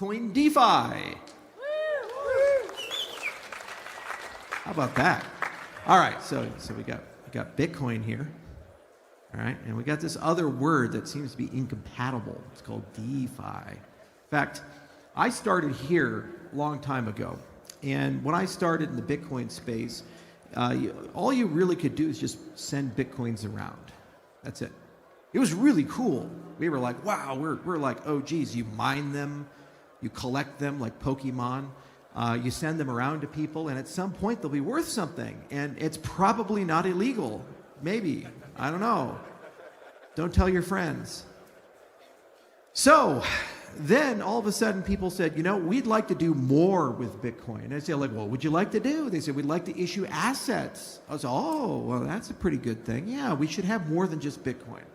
Bitcoin DeFi. How about that? All right, so we got Bitcoin here. All right, and we got this other word that seems to be incompatible. It's called DeFi. In fact, I started here a long time ago. And when I started in the Bitcoin space, all you really could do is just send Bitcoins around. That's it. It was really cool. We were like, wow, we're like, oh, geez, you mine them, you collect them like Pokemon, you send them around to people, and at some point they'll be worth something. And it's probably not illegal. Maybe. I don't know. Don't tell your friends. So then all of a sudden people said, you know, we'd like to do more with Bitcoin. And I said, like, what would you like to do? They said, we'd like to issue assets. I was, oh, well, that's a pretty good thing. Yeah, we should have more than just Bitcoin.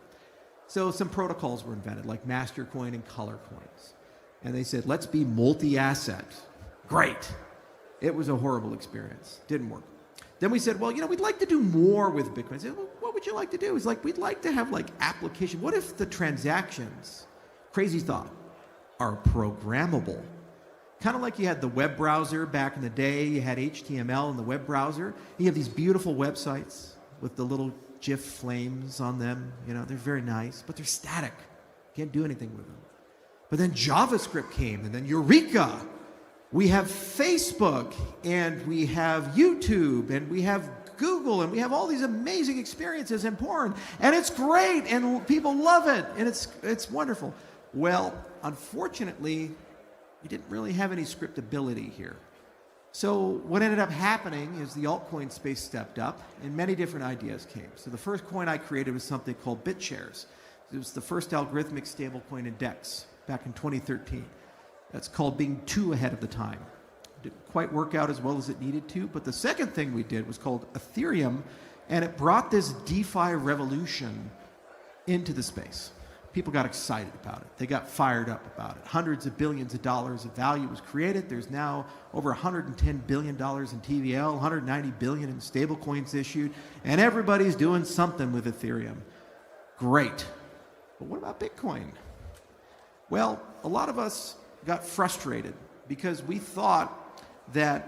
So some protocols were invented, like Mastercoin and Color Coins. And they said, let's be multi-asset. Great. It was a horrible experience. Didn't work. Then we said, well, you know, we'd like to do more with Bitcoin. I said, well, what would you like to do? It's like, we'd like to have like application. What if the transactions, crazy thought, are programmable? Kind of like you had the web browser back in the day. You had HTML in the web browser. You have these beautiful websites with the little GIF flames on them. You know, they're very nice, but they're static. Can't do anything with them. But then JavaScript came, and then Eureka! We have Facebook, and we have YouTube, and we have Google, and we have all these amazing experiences in porn, and it's great, and people love it, and it's wonderful. Well, unfortunately, we didn't really have any scriptability here. So what ended up happening is the altcoin space stepped up, and many different ideas came. So the first coin I created was something called BitShares. It was the first algorithmic stablecoin index back in 2013. That's called being too ahead of the time. Didn't quite work out as well as it needed to, but the second thing we did was called Ethereum, and it brought this DeFi revolution into the space. People got excited about it. They got fired up about it. Hundreds of billions of dollars of value was created. There's now over $110 billion in TVL, 190 billion in stablecoins issued, and everybody's doing something with Ethereum. Great. But what about Bitcoin? Well, a lot of us got frustrated because we thought that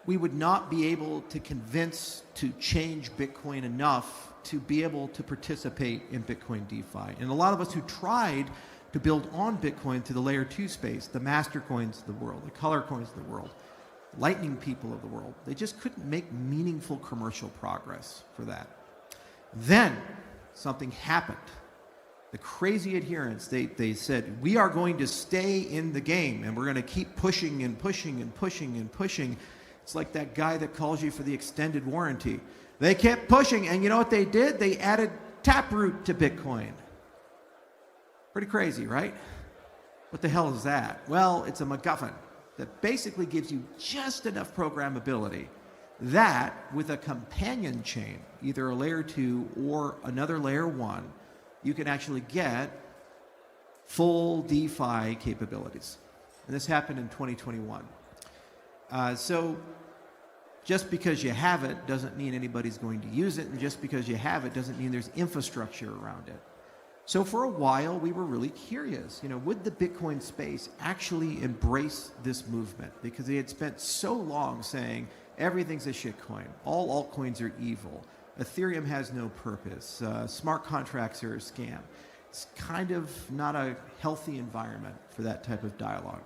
we would not be able to convince to change Bitcoin enough to be able to participate in Bitcoin DeFi. And a lot of us who tried to build on Bitcoin to the layer 2 space, the Mastercoins of the world, the Color Coins of the world, Lightning people of the world, they just couldn't make meaningful commercial progress for that. Then something happened. The crazy adherents, they said, we are going to stay in the game, and we're going to keep pushing and pushing and pushing and pushing. It's like that guy that calls you for the extended warranty. They kept pushing, and you know what they did? They added Taproot to Bitcoin. Pretty crazy, right? What the hell is that? Well, it's a MacGuffin that basically gives you just enough programmability that with a companion chain, either a layer 2 or another layer 1, you can actually get full DeFi capabilities. And this happened in 2021. So just because you have it doesn't mean anybody's going to use it, and just because you have it doesn't mean there's infrastructure around it. So for a while, we were really curious, you know, would the Bitcoin space actually embrace this movement? Because they had spent so long saying everything's a shitcoin, all altcoins are evil, Ethereum has no purpose, smart contracts are a scam. It's kind of not a healthy environment for that type of dialogue.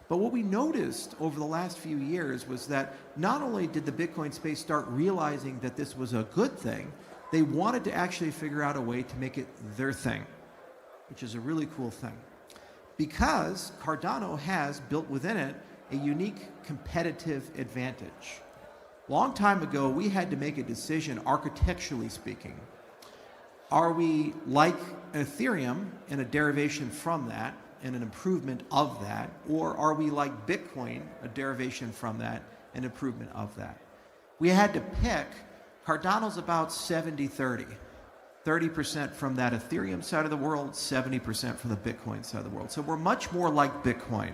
But what we noticed over the last few years was that not only did the Bitcoin space start realizing that this was a good thing, they wanted to actually figure out a way to make it their thing, which is a really cool thing. Because Cardano has built within it a unique competitive advantage. Long time ago, we had to make a decision, architecturally speaking. Are we like Ethereum and a derivation from that and an improvement of that, or are we like Bitcoin, a derivation from that, an improvement of that? We had to pick. Cardano's about 70-30. 30% from that Ethereum side of the world, 70% from the Bitcoin side of the world. So we're much more like Bitcoin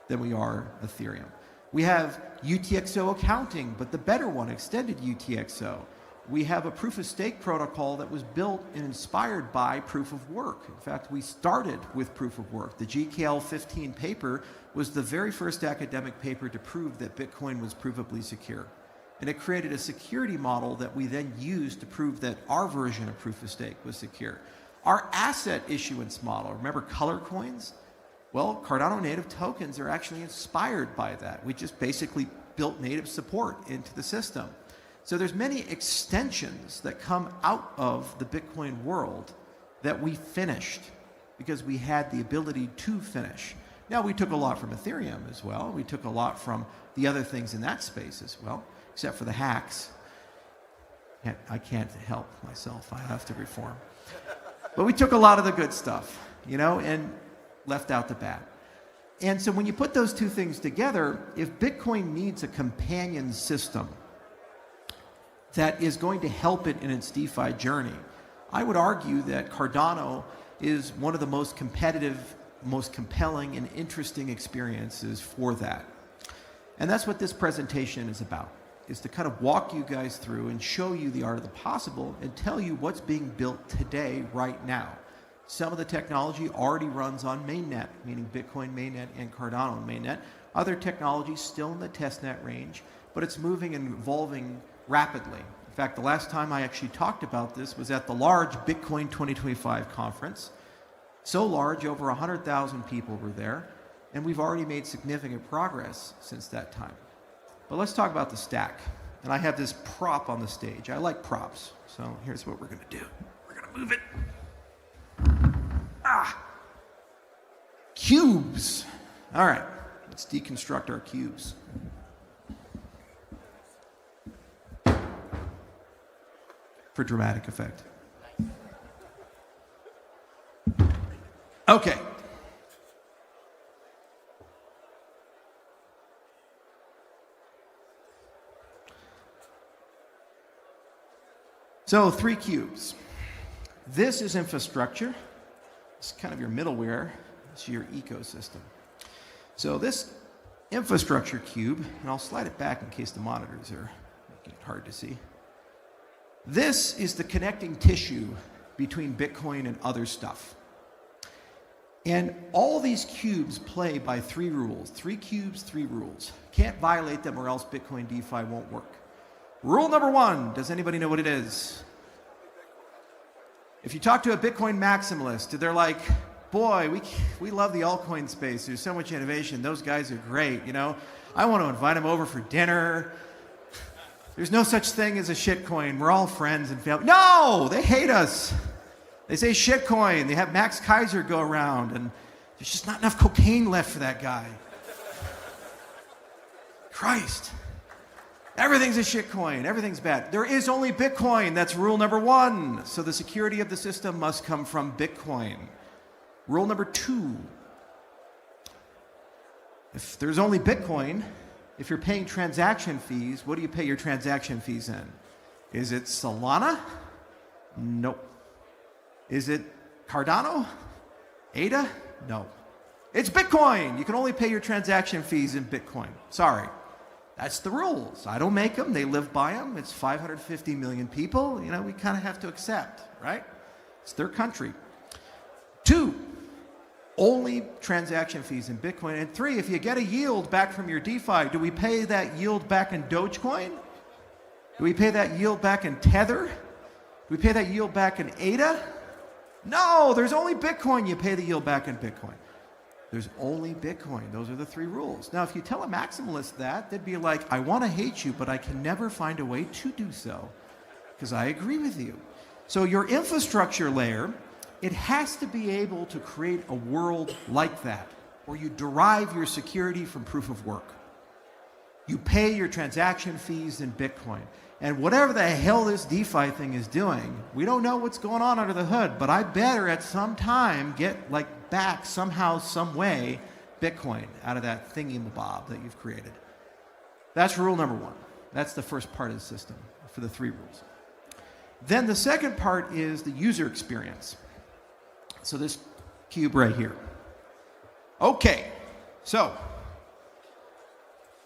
than we are Ethereum. We have UTXO accounting, but the better one, extended UTXO. we have a proof of stake protocol that was built and inspired by proof of work. In fact, we started with proof of work. The GKL 15 paper was the very first academic paper to prove that Bitcoin was provably secure. And it created a security model that we then used to prove that our version of proof of stake was secure. Our asset issuance model, remember color coins? Well, Cardano native tokens are actually inspired by that. We just basically built native support into the system. So there's many extensions that come out of the Bitcoin world that we finished because we had the ability to finish. Now, we took a lot from Ethereum as well. We took a lot from the other things in that space as well, except for the hacks. I can't help myself. I have to reform. But we took a lot of the good stuff, you know, and left out the bad. And so when you put those two things together, if Bitcoin needs a companion system that is going to help it in its DeFi journey, I would argue that Cardano is one of the most competitive, most compelling, and interesting experiences for that. And that's what this presentation is about, is to kind of walk you guys through and show you the art of the possible and tell you what's being built today, right now. Some of the technology already runs on mainnet, meaning Bitcoin mainnet and Cardano mainnet. Other technology still in the testnet range, but it's moving and evolving rapidly. In fact, the last time I actually talked about this was at the large Bitcoin 2025 conference. So large, over 100,000 people were there, and we've already made significant progress since that time. But let's talk about the stack. And I have this prop on the stage. I like props, so here's what we're going to do. We're going to move it. Cubes. All right, let's deconstruct our cubes. For dramatic effect. Okay. So 3 cubes. This is infrastructure. It's kind of your middleware. It's your ecosystem. So this infrastructure cube, and I'll slide it back in case the monitors are making it hard to see. This is the connecting tissue between Bitcoin and other stuff. And all these cubes play by 3 rules. 3 cubes, 3 rules. Can't violate them or else Bitcoin DeFi won't work. Rule number 1, does anybody know what it is? If you talk to a Bitcoin maximalist, they're like, boy, we love the altcoin space. There's so much innovation. Those guys are great, you know. I want to invite them over for dinner. There's no such thing as a shitcoin. We're all friends and family. No, they hate us. They say shitcoin. They have Max Kaiser go around, and there's just not enough cocaine left for that guy. Christ. Everything's a shitcoin. Everything's bad. There is only Bitcoin. That's rule number 1. So the security of the system must come from Bitcoin. Rule number 2. If there's only Bitcoin, if you're paying transaction fees, what do you pay your transaction fees in? Is it Solana? Nope. Is it Cardano? ADA? No. It's Bitcoin. You can only pay your transaction fees in Bitcoin. Sorry. That's the rules. I don't make them. They live by them. It's 550 million people. You know, we kind of have to accept, right? It's their country. 2, only transaction fees in Bitcoin. And 3, if you get a yield back from your DeFi, do we pay that yield back in Dogecoin? Do we pay that yield back in Tether? Do we pay that yield back in ADA? No, there's only Bitcoin. You pay the yield back in Bitcoin. There's only Bitcoin. Those are the 3 rules. Now, if you tell a maximalist that, they'd be like, I want to hate you, but I can never find a way to do so because I agree with you. So your infrastructure layer, it has to be able to create a world like that, where you derive your security from proof of work. You pay your transaction fees in Bitcoin. And whatever the hell this DeFi thing is doing, we don't know what's going on under the hood, but I better at some time get like back somehow, some way, Bitcoin out of that thingy-mabob that you've created. That's rule number 1. That's the first part of the system for the 3 rules. Then the second part is the user experience. So this cube right here. Okay, so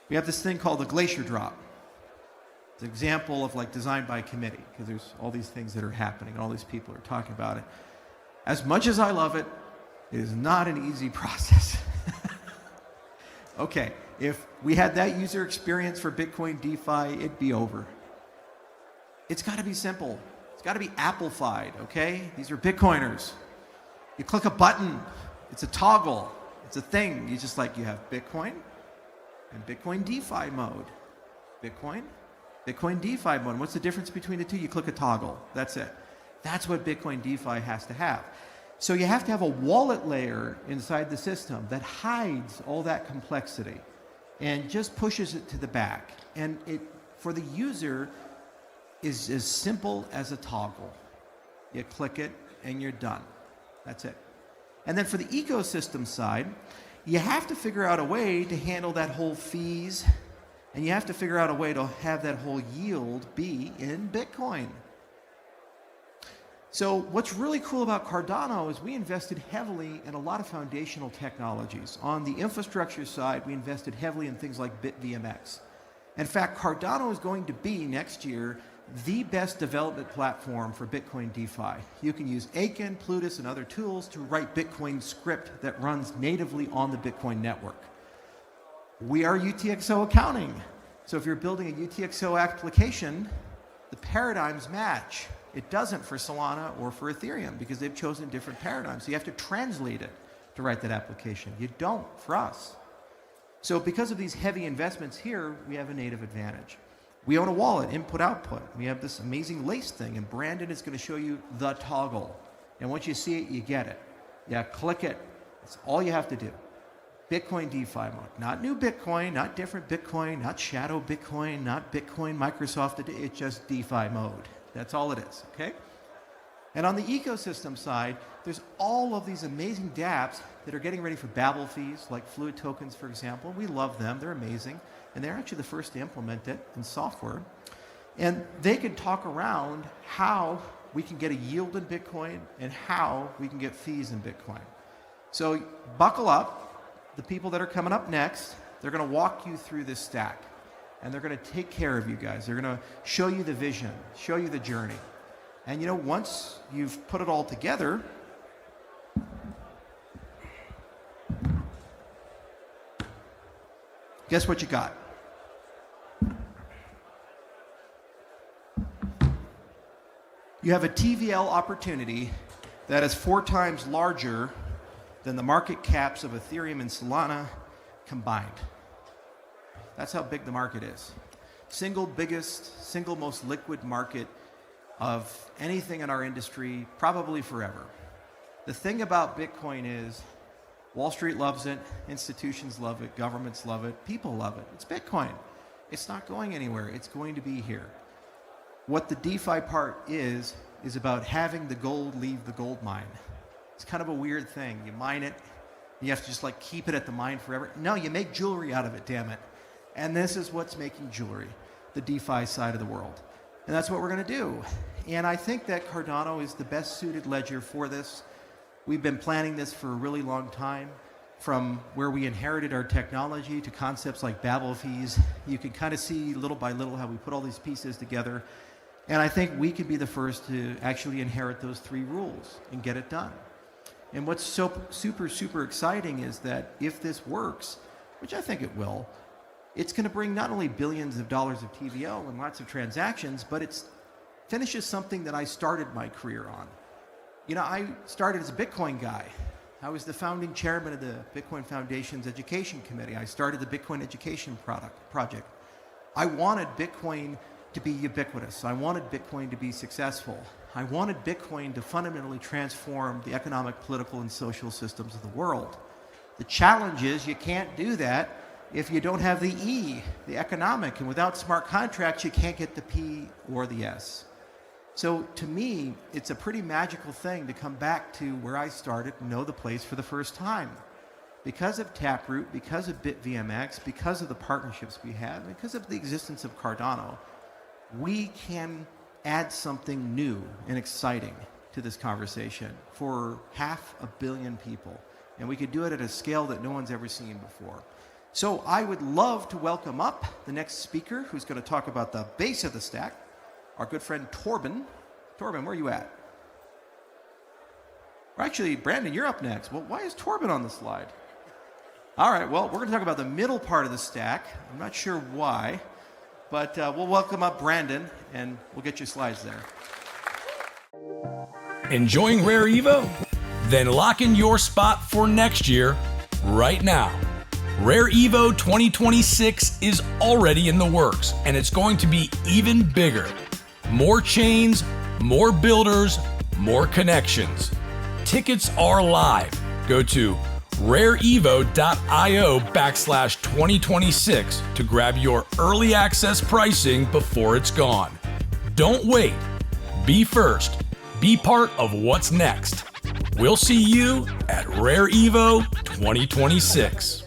we have this thing called the glacier drop. It's an example of like designed by committee, because there's all these things that are happening, all these people are talking about it. As much as I love it, it is not an easy process. Okay, if we had that user experience for Bitcoin DeFi, it'd be over. It's got to be simple. It's got to be Apple-fied, okay? These are Bitcoiners. You click a button, it's a toggle, it's a thing. You have Bitcoin and Bitcoin DeFi mode. Bitcoin DeFi mode. What's the difference between the two? You click a toggle. That's it. That's what Bitcoin DeFi has to have. So you have to have a wallet layer inside the system that hides all that complexity and just pushes it to the back. And it, for the user, is as simple as a toggle. You click it and you're done. That's it. And then for the ecosystem side, you have to figure out a way to handle that whole fees, and you have to figure out a way to have that whole yield be in Bitcoin. So what's really cool about Cardano is we invested heavily in a lot of foundational technologies. On the infrastructure side, we invested heavily in things like BitVMX. In fact, Cardano is going to be next year the best development platform for Bitcoin DeFi. You can use Aiken, Plutus, and other tools to write Bitcoin script that runs natively on the Bitcoin network. We are UTXO accounting. So if you're building a UTXO application, the paradigms match. It doesn't for Solana or for Ethereum because they've chosen different paradigms. So you have to translate it to write that application. You don't for us. So because of these heavy investments here, we have a native advantage. We own a wallet, input-output. We have this amazing lace thing, and Brandon is going to show you the toggle. And once you see it, you get it. Yeah, click it. That's all you have to do. Bitcoin DeFi mode. Not new Bitcoin, not different Bitcoin, not shadow Bitcoin, not Bitcoin Microsoft. It's just DeFi mode. That's all it is, okay? And on the ecosystem side, there's all of these amazing dApps that are getting ready for Babel fees, like Fluid Tokens, for example. We love them. They're amazing. And they're actually the first to implement it in software. And they can talk around how we can get a yield in Bitcoin and how we can get fees in Bitcoin. So buckle up. The people that are coming up next, they're going to walk you through this stack. And they're going to take care of you guys. They're going to show you the vision, show you the journey. And you know, once you've put it all together, guess what you got? You have a TVL opportunity that is 4 times larger than the market caps of Ethereum and Solana combined. That's how big the market is. Single biggest, single most liquid market of anything in our industry, probably forever. The thing about Bitcoin is Wall Street loves it, institutions love it, governments love it, people love it. It's Bitcoin. It's not going anywhere. It's going to be here. What the DeFi part is about having the gold leave the gold mine. It's kind of a weird thing. You mine it, you have to just like keep it at the mine forever. No, you make jewelry out of it, damn it. And this is what's making jewelry, the DeFi side of the world. And that's what we're going to do. And I think that Cardano is the best suited ledger for this. We've been planning this for a really long time. From where we inherited our technology to concepts like Babel fees, you can kind of see little by little how we put all these pieces together. And I think we could be the first to actually inherit those 3 rules and get it done. And what's so super exciting is that if this works, which I think it will, it's going to bring not only billions of dollars of TVL and lots of transactions, but it finishes something that I started my career on. You know, I started as a Bitcoin guy. I was the founding chairman of the Bitcoin Foundation's education committee. I started the Bitcoin education project. I wanted Bitcoin to be ubiquitous. I wanted Bitcoin to be successful. I wanted Bitcoin to fundamentally transform the economic, political, and social systems of the world. The challenge is you can't do that if you don't have the E, the economic, and without smart contracts, you can't get the P or the S. So to me, it's a pretty magical thing to come back to where I started and know the place for the first time. Because of Taproot, because of BitVMX, because of the partnerships we have, because of the existence of Cardano, we can add something new and exciting to this conversation for 500 million people. And we could do it at a scale that no one's ever seen before. So I would love to welcome up the next speaker who's going to talk about the base of the stack, our good friend Torben. Torben, where are you at? Or actually, Brandon, you're up next. Well, why is Torben on the slide? All right, well, we're going to talk about the middle part of the stack. I'm not sure why, but we'll welcome up Brandon, and we'll get your slides there. Enjoying Rare Evo? Then lock in your spot for next year, right now. Rare Evo 2026 is already in the works, and it's going to be even bigger. More chains, more builders, more connections. Tickets are live. Go to rareevo.io/2026 to grab your early access pricing before it's gone. Don't wait. Be first. Be part of what's next. We'll see you at Rare Evo 2026.